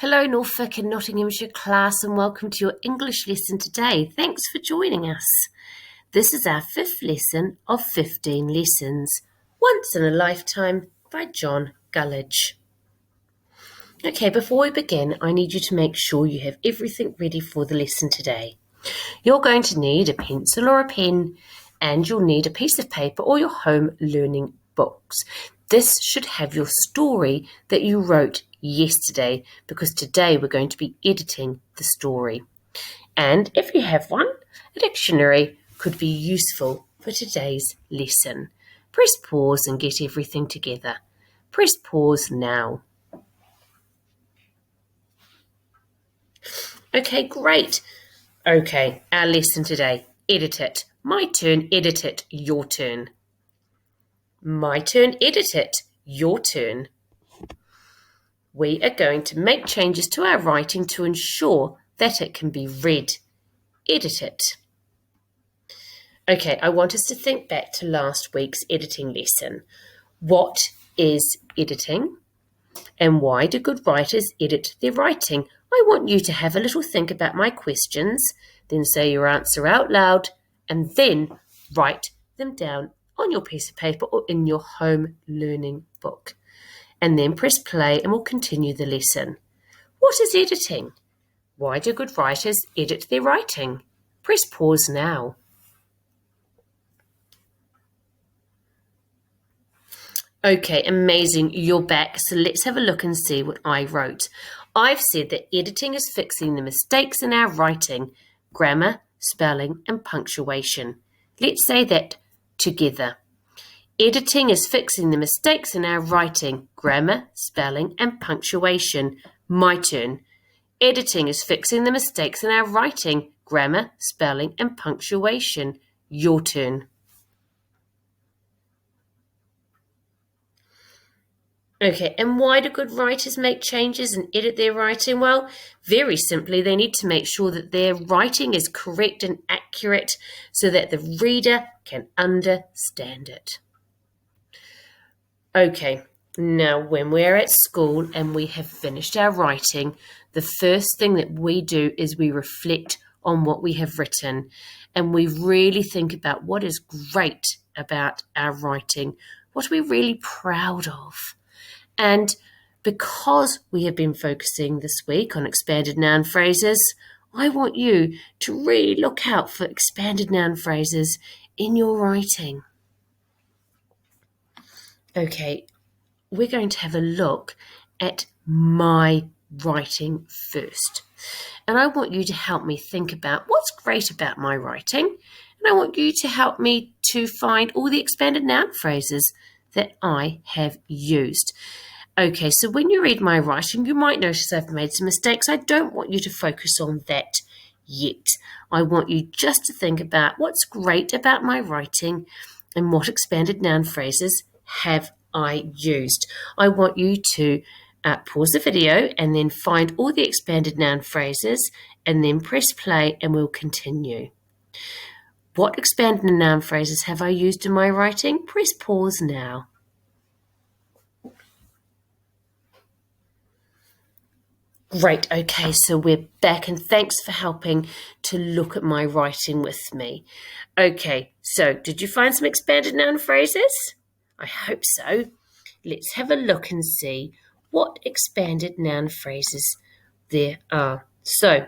Hello, Norfolk and Nottinghamshire class, and welcome to your English lesson today. Thanks for joining us. This is our 5th lesson of 15 lessons, Once in a Lifetime by John Gullidge. Okay, before we begin, I need you to make sure you have everything ready for the lesson today. You're going to need a pencil or a pen, and you'll need a piece of paper or your home learning books. This should have your story that you wrote yesterday, because today we're going to be editing the story. And if you have one, a dictionary could be useful for today's lesson. Press pause and get everything together. Press pause now. Okay, great. Okay, our lesson today. Edit it. My turn, edit it. Your turn. My turn, edit it. Your turn. We are going to make changes to our writing to ensure that it can be read. Edit it. Okay, I want us to think back to last week's editing lesson. What is editing? And why do good writers edit their writing? I want you to have a little think about my questions, then say your answer out loud, and then write them down on your piece of paper or in your home learning book. And then press play and we'll continue the lesson. What is editing? Why do good writers edit their writing? Press pause now. Okay, amazing, you're back. So let's have a look and see what I wrote. I've said that editing is fixing the mistakes in our writing, grammar, spelling, and punctuation. Let's say that together. Editing is fixing the mistakes in our writing, grammar, spelling, and punctuation. My turn. Editing is fixing the mistakes in our writing, grammar, spelling, and punctuation. Your turn. Okay, and why do good writers make changes and edit their writing? Well, very simply, they need to make sure that their writing is correct and accurate so that the reader can understand it. Okay, now when we're at school and we have finished our writing, the first thing that we do is we reflect on what we have written, and we really think about what is great about our writing, what are we really proud of. And because we have been focusing this week on expanded noun phrases, I want you to really look out for expanded noun phrases in your writing. Okay, we're going to have a look at my writing first. And I want you to help me think about what's great about my writing. And I want you to help me to find all the expanded noun phrases that I have used. Okay, so when you read my writing, you might notice I've made some mistakes. I don't want you to focus on that yet. I want you just to think about what's great about my writing and what expanded noun phrases have I used. I want you to pause the video and then find all the expanded noun phrases and then press play and we'll continue. What expanded noun phrases have I used in my writing? Press pause now. Great, okay, so we're back and thanks for helping to look at my writing with me. Okay, so did you find some expanded noun phrases? I hope so. Let's have a look and see what expanded noun phrases there are. So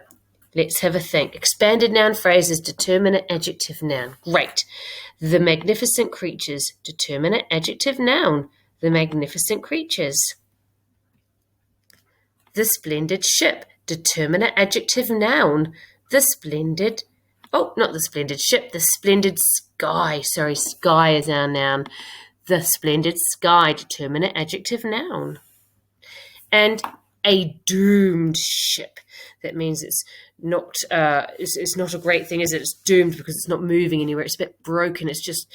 let's have a think. Expanded noun phrases, determinate, adjective, noun. Great. The magnificent creatures, determinate, adjective, noun. The magnificent creatures. The splendid ship, determinate, adjective, noun. The splendid, not the splendid ship, the splendid sky. Sorry, sky is our noun. The splendid sky, determinate, adjective, noun. And a doomed ship. That means it's not a great thing, is it? It's doomed because it's not moving anywhere. It's a bit broken. It's just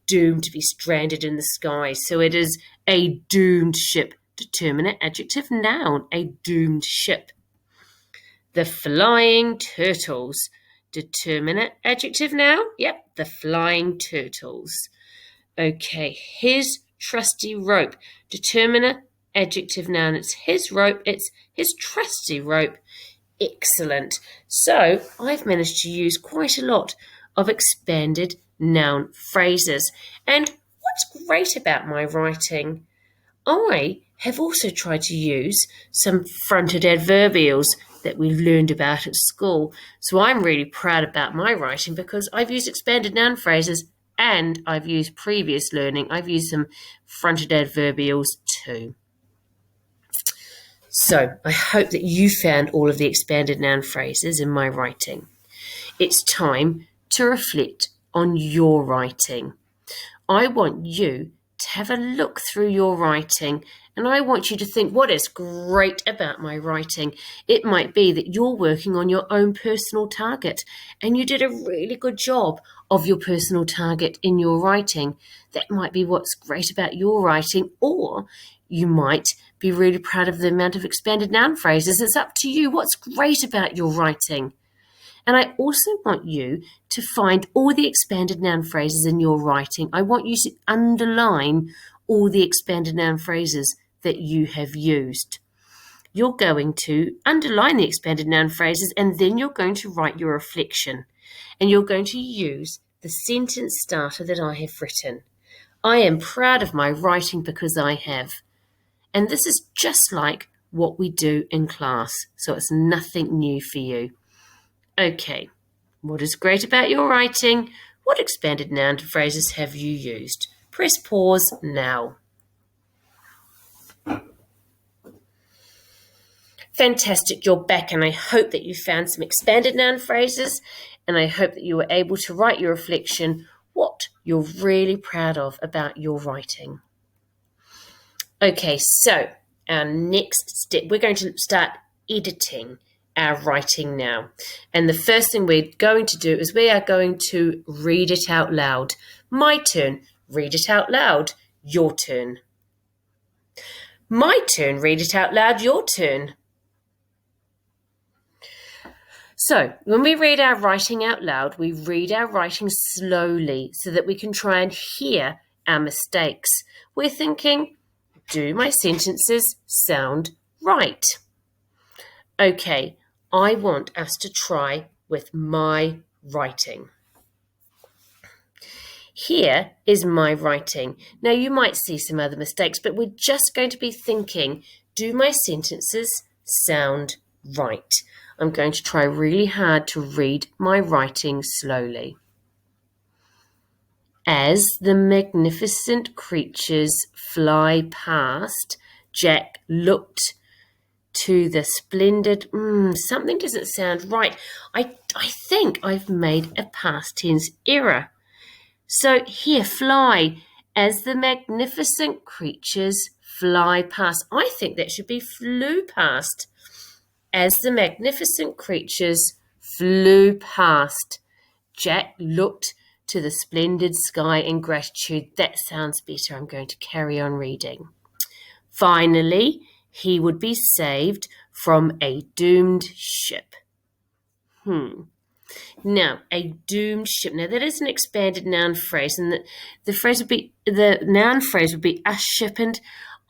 doomed to be stranded in the sky. So it is a doomed ship. Determinate, adjective, noun. A doomed ship. The flying turtles. Determinate, adjective, noun. Yep, the flying turtles. Okay, his trusty rope. Determinate, Adjective, noun, it's his rope. It's his trusty rope. Excellent. So I've managed to use quite a lot of expanded noun phrases. And what's great about my writing, I have also tried to use some fronted adverbials that we learned about at school. So I'm really proud about my writing because I've used expanded noun phrases and I've used previous learning. I've used some fronted adverbials too. So I hope that you found all of the expanded noun phrases in my writing. It's time to reflect on your writing. I want you to have a look through your writing and I want you to think what is great about my writing. It might be that you're working on your own personal target and you did a really good job of your personal target in your writing. That might be what's great about your writing, or you might be really proud of the amount of expanded noun phrases. It's up to you. What's great about your writing? And I also want you to find all the expanded noun phrases in your writing. I want you to underline all the expanded noun phrases that you have used. You're going to underline the expanded noun phrases and then you're going to write your reflection. And you're going to use the sentence starter that I have written. I am proud of my writing because I have. And this is just like what we do in class. So it's nothing new for you. Okay, what is great about your writing? What expanded noun phrases have you used? Press pause now. Fantastic, you're back, and I hope that you found some expanded noun phrases, and I hope that you were able to write your reflection, what you're really proud of about your writing. Okay, so our next step, we're going to start editing our writing now. And the first thing we're going to do is we are going to read it out loud. My turn, read it out loud. Your turn. My turn, read it out loud. Your turn. So when we read our writing out loud, we read our writing slowly so that we can try and hear our mistakes. We're thinking, do my sentences sound right? Okay, I want us to try with my writing. Here is my writing. Now you might see some other mistakes, but we're just going to be thinking, do my sentences sound right? I'm going to try really hard to read my writing slowly. As the magnificent creatures fly past, Jack looked to the splendid, something doesn't sound right. I think I've made a past tense error. So here, fly, as the magnificent creatures fly past. I think that should be flew past. As the magnificent creatures flew past, Jack looked to the splendid sky in gratitude. That sounds better. I'm going to carry on reading. Finally, he would be saved from a doomed ship. Now, a doomed ship. Now, that is an expanded noun phrase, and the noun phrase would be a ship, and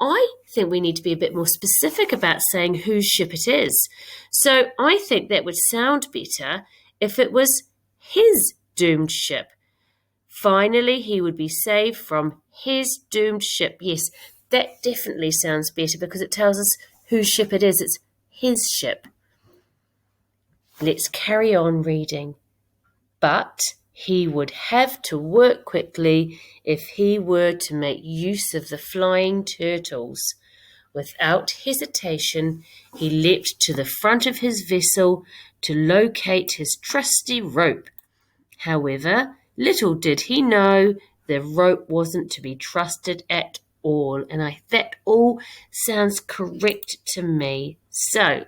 I think we need to be a bit more specific about saying whose ship it is. So I think that would sound better if it was his doomed ship. Finally, he would be saved from his doomed ship. Yes, that definitely sounds better because it tells us whose ship it is. It's his ship. Let's carry on reading. But he would have to work quickly if he were to make use of the flying turtles. Without hesitation, he leapt to the front of his vessel to locate his trusty rope. However, little did he know the rope wasn't to be trusted at all. And that all sounds correct to me. So,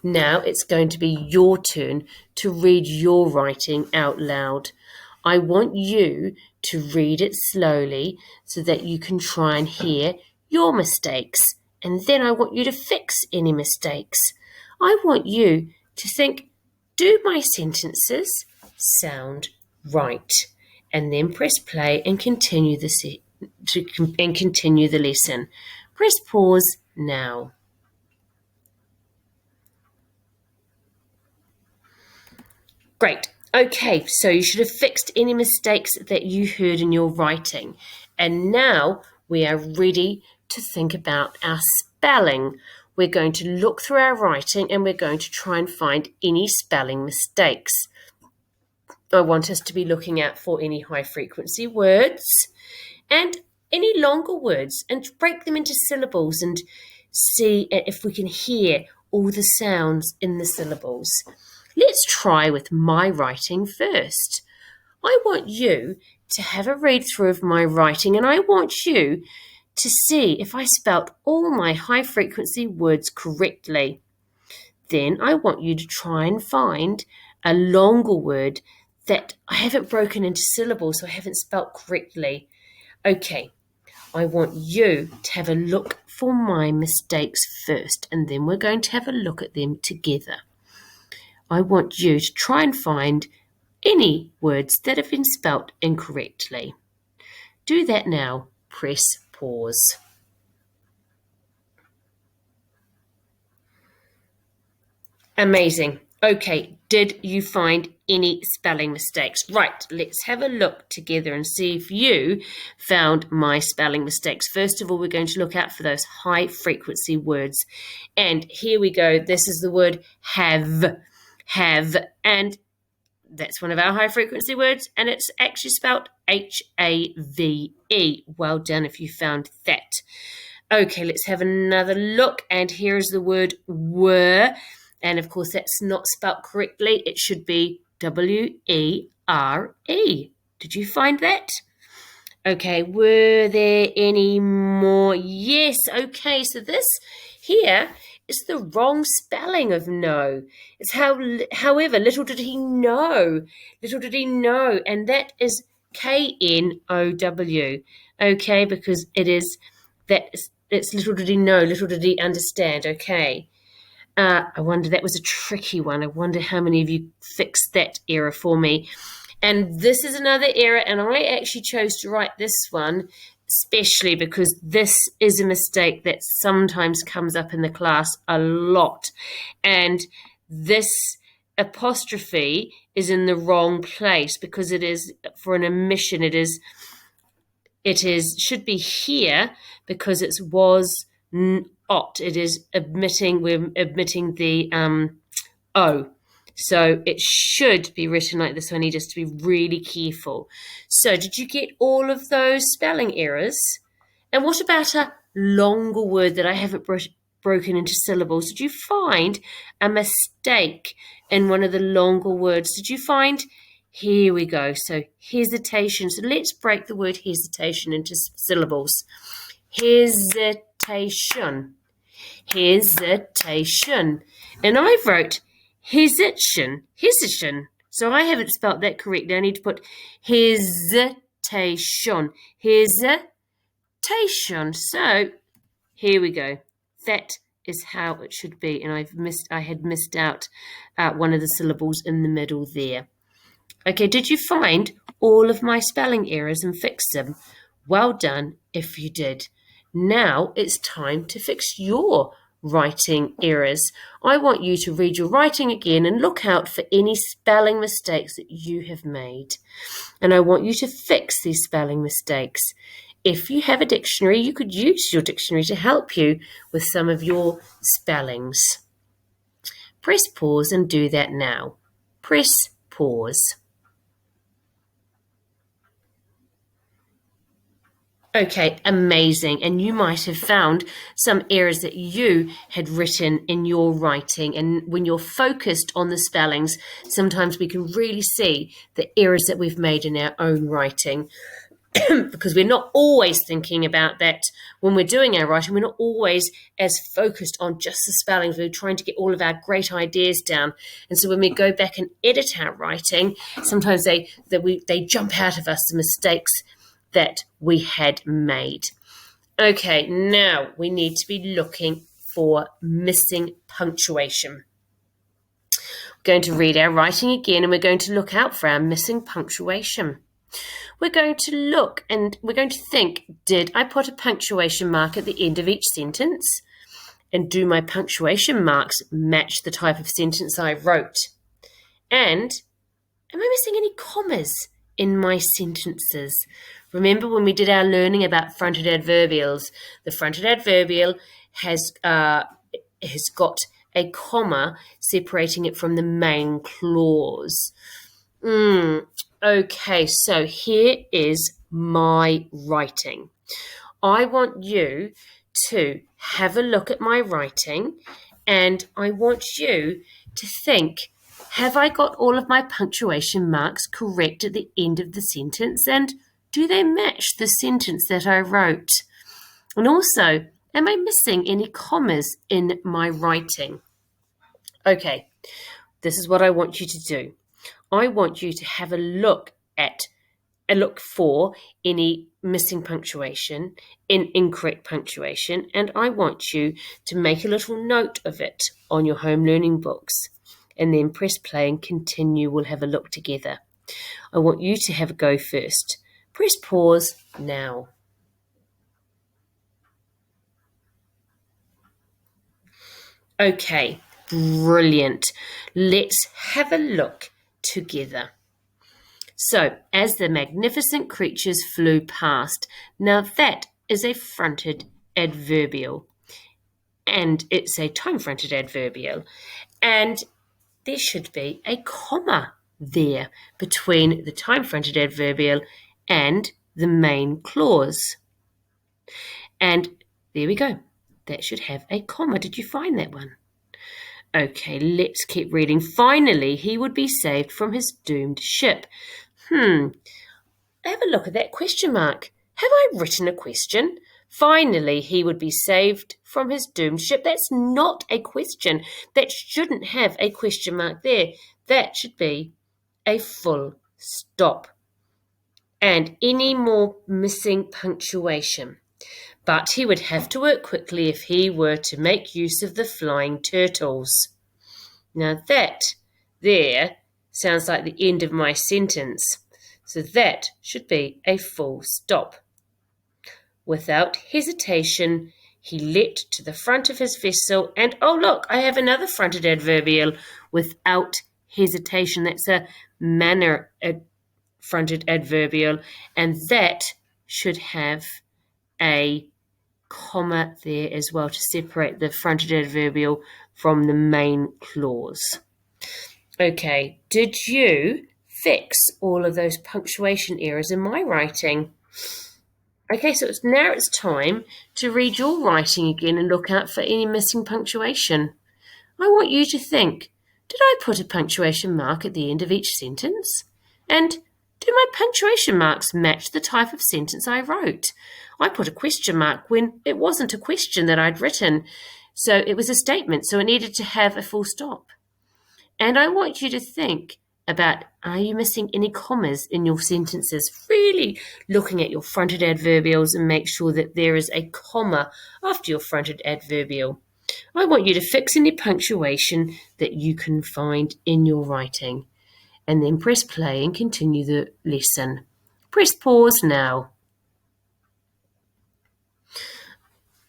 now it's going to be your turn to read your writing out loud. I want you to read it slowly so that you can try and hear your mistakes. And then I want you to fix any mistakes. I want you to think, do my sentences sound right? And then press play and continue and continue the lesson. Press pause now. Great. Okay, so you should have fixed any mistakes that you heard in your writing. And now we are ready to think about our spelling. We're going to look through our writing and we're going to try and find any spelling mistakes. I want us to be looking out for any high frequency words and any longer words and break them into syllables and see if we can hear all the sounds in the syllables. Let's try with my writing first. I want you to have a read through of my writing and I want you to see if I spelt all my high frequency words correctly. Then I want you to try and find a longer word that I haven't broken into syllables, so I haven't spelt correctly. Okay, I want you to have a look for my mistakes first, and then we're going to have a look at them together. I want you to try and find any words that have been spelt incorrectly. Do that now. Press pause. Amazing. Okay, did you find any spelling mistakes? Right, let's have a look together and see if you found my spelling mistakes. First of all, we're going to look out for those high frequency words. And here we go. This is the word have, and that's one of our high frequency words, and it's actually spelled H-A-V-E. Well done if you found that. Okay, let's have another look, and here is the word were. And of course, that's not spelt correctly. It should be W-E-R-E. Did you find that? Okay, were there any more? Yes, okay, so this here is the wrong spelling of no. It's however, little did he know. Little did he know, and that is K-N-O-W. Okay, because it's little did he know, little did he understand. Okay. I wonder, that was a tricky one. I wonder how many of you fixed that error for me. And this is another error, and I actually chose to write this one especially because this is a mistake that sometimes comes up in the class a lot. And this apostrophe is in the wrong place because it is for an omission. It should be here because it was not. It is we're omitting the O. So it should be written like this. I need us to be really careful. So did you get all of those spelling errors? And what about a longer word that I haven't broken into syllables? Did you find a mistake in one of the longer words? Did you find? Here we go. So hesitation. So let's break the word hesitation into syllables. Hesitation. Hesitation. And I wrote hesitation. So I haven't spelt that correctly. I need to put hesitation. Hesitation. So here we go. That is how it should be. And I had missed out one of the syllables in the middle there. Okay, did you find all of my spelling errors and fix them? Well done if you did. Now it's time to fix your writing errors. I want you to read your writing again and look out for any spelling mistakes that you have made. And I want you to fix these spelling mistakes. If you have a dictionary, you could use your dictionary to help you with some of your spellings. Press pause and do that now. Press pause. Okay, amazing. And you might have found some errors that you had written in your writing. And when you're focused on the spellings, sometimes we can really see the errors that we've made in our own writing. Because we're not always thinking about that when we're doing our writing. We're not always as focused on just the spellings. We're trying to get all of our great ideas down. And so when we go back and edit our writing, sometimes they jump out of us, the mistakes that we had made. Okay, now we need to be looking for missing punctuation. We're going to read our writing again and we're going to look out for our missing punctuation. We're going to look and we're going to think, did I put a punctuation mark at the end of each sentence? And do my punctuation marks match the type of sentence I wrote? And am I missing any commas in my sentences? Remember when we did our learning about fronted adverbials? The fronted adverbial has got a comma separating it from the main clause. Okay, so here is my writing. I want you to have a look at my writing and I want you to think, have I got all of my punctuation marks correct at the end of the sentence, and do they match the sentence that I wrote? And also, am I missing any commas in my writing? Okay, this is what I want you to do. I want you to have a look for any missing punctuation, incorrect punctuation, and I want you to make a little note of it on your home learning books. And then press play and continue. We'll have a look together. I want you to have a go first. Press pause now. Okay, brilliant. Let's have a look together. So, as the magnificent creatures flew past, now that is a fronted adverbial. And it's a time-fronted adverbial. And there should be a comma there between the time-fronted adverbial and the main clause. And there we go. That should have a comma. Did you find that one? Okay, let's keep reading. Finally, he would be saved from his doomed ship. Have a look at that question mark. Have I written a question? Finally, he would be saved from his doomed ship. That's not a question. That shouldn't have a question mark there. That should be a full stop. And any more missing punctuation. But he would have to work quickly if he were to make use of the flying turtles. Now that there sounds like the end of my sentence. So that should be a full stop. Without hesitation, he leapt to the front of his vessel and, oh look, I have another fronted adverbial, without hesitation. That's a manner fronted adverbial, and that should have a comma there as well to separate the fronted adverbial from the main clause. Okay, did you fix all of those punctuation errors in my writing? Okay, so now it's time to read your writing again and look out for any missing punctuation. I want you to think, did I put a punctuation mark at the end of each sentence? And do my punctuation marks match the type of sentence I wrote? I put a question mark when it wasn't a question that I'd written, so it was a statement, so it needed to have a full stop. And I want you to think about, are you missing any commas in your sentences? Really looking at your fronted adverbials and make sure that there is a comma after your fronted adverbial. I want you to fix any punctuation that you can find in your writing. And then press play and continue the lesson. Press pause now.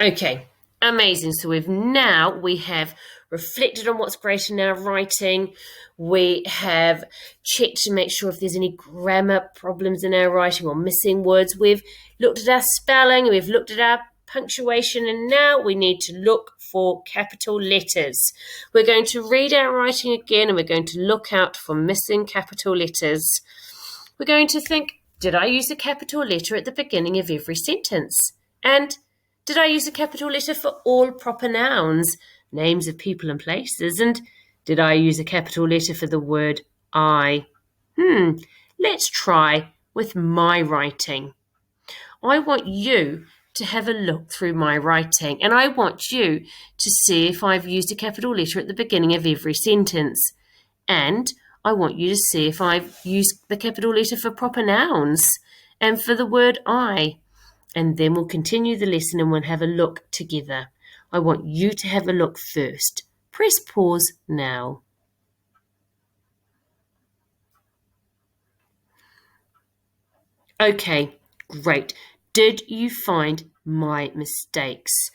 Okay, amazing. So we have reflected on what's great in our writing. We have checked to make sure if there's any grammar problems in our writing or missing words. We've looked at our spelling, we've looked at our punctuation, and now we need to look for capital letters. We're going to read our writing again and we're going to look out for missing capital letters. We're going to think, did I use a capital letter at the beginning of every sentence? And did I use a capital letter for all proper nouns, names of people and places? And did I use a capital letter for the word I? Let's try with my writing. I want you to have a look through my writing, and I want you to see if I've used a capital letter at the beginning of every sentence. And I want you to see if I've used the capital letter for proper nouns and for the word I. And then we'll continue the lesson and we'll have a look together. I want you to have a look first. Press pause now. Okay, great. Did you find my mistakes?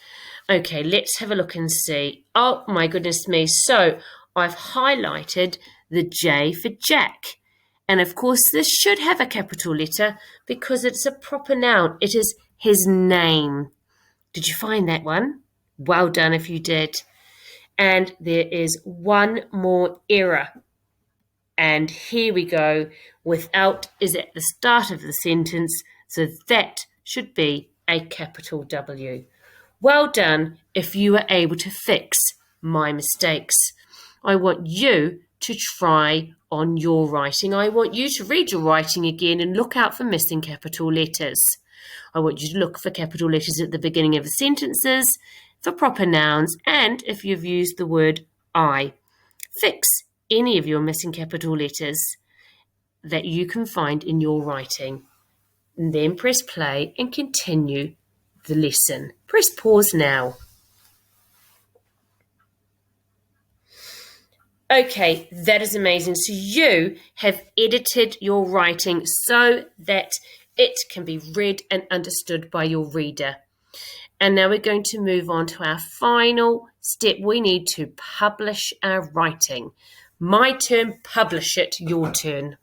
Okay, let's have a look and see. Oh my goodness me. So I've highlighted the J for Jack. And of course, this should have a capital letter because it's a proper noun. It is his name. Did you find that one? Well done if you did. And there is one more error. And here we go. Without is at the start of the sentence, so that should be a capital W. Well done if you were able to fix my mistakes. I want you to try on your writing. I want you to read your writing again and look out for missing capital letters. I want you to look for capital letters at the beginning of the sentences, for proper nouns, and if you've used the word I. Fix any of your missing capital letters that you can find in your writing. And then press play and continue the lesson. Press pause now. Okay, that is amazing. So you have edited your writing so that it can be read and understood by your reader. And now we're going to move on to our final step. We need to publish our writing. My turn, publish it, your turn.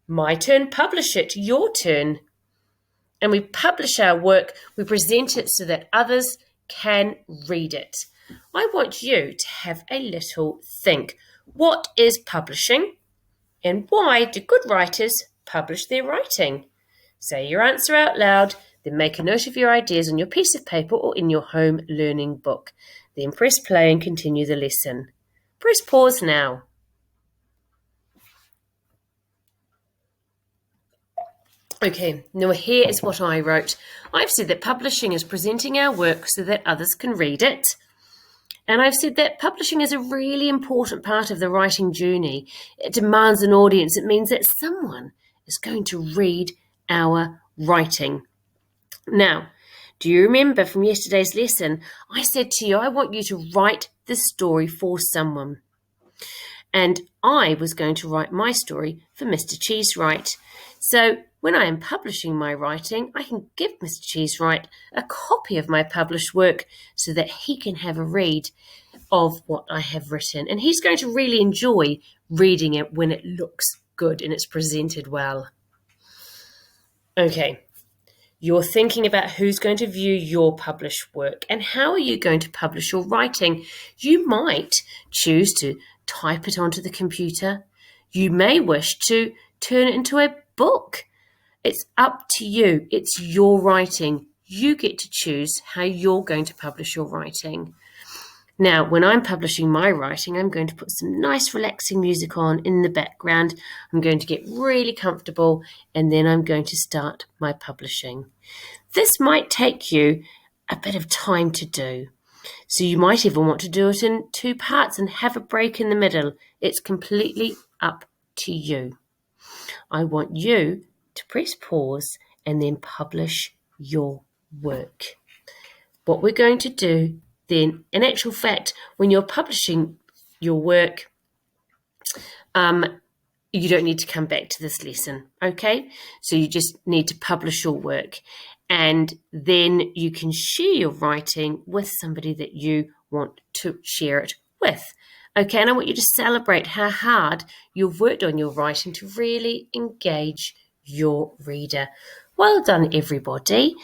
My turn, publish it, your turn. And we publish our work, we present it so that others can read it. I want you to have a little think. What is publishing? And why do good writers publish their writing? Say your answer out loud, then make a note of your ideas on your piece of paper or in your home learning book. Then press play and continue the lesson. Press pause now. Okay, now here is what I wrote. I've said that publishing is presenting our work so that others can read it. And I've said that publishing is a really important part of the writing journey. It demands an audience. It means that someone is going to read our writing. Now, do you remember from yesterday's lesson, I said to you, I want you to write this story for someone. And I was going to write my story for Mr. Cheesewright. So when I am publishing my writing, I can give Mr. Cheesewright a copy of my published work so that he can have a read of what I have written. And he's going to really enjoy reading it when it looks good and it's presented well. Okay, you're thinking about who's going to view your published work and how are you going to publish your writing. You might choose to type it onto the computer. You may wish to turn it into a book. It's up to you. It's your writing. You get to choose how you're going to publish your writing. Now, when I'm publishing my writing, I'm going to put some nice relaxing music on in the background. I'm going to get really comfortable and then I'm going to start my publishing. This might take you a bit of time to do. So you might even want to do it in 2 parts and have a break in the middle. It's completely up to you. I want you to press pause and then publish your work. What we're going to do then, in actual fact, when you're publishing your work, you don't need to come back to this lesson, okay? So you just need to publish your work and then you can share your writing with somebody that you want to share it with. Okay, and I want you to celebrate how hard you've worked on your writing to really engage your reader. Well done, everybody.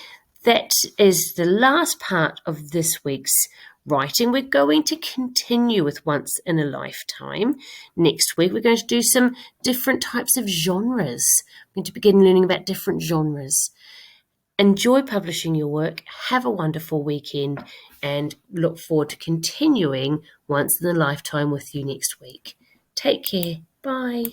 That is the last part of this week's writing. We're going to continue with Once in a Lifetime. Next week, we're going to do some different types of genres. We're going to begin learning about different genres. Enjoy publishing your work. Have a wonderful weekend and look forward to continuing Once in a Lifetime with you next week. Take care. Bye.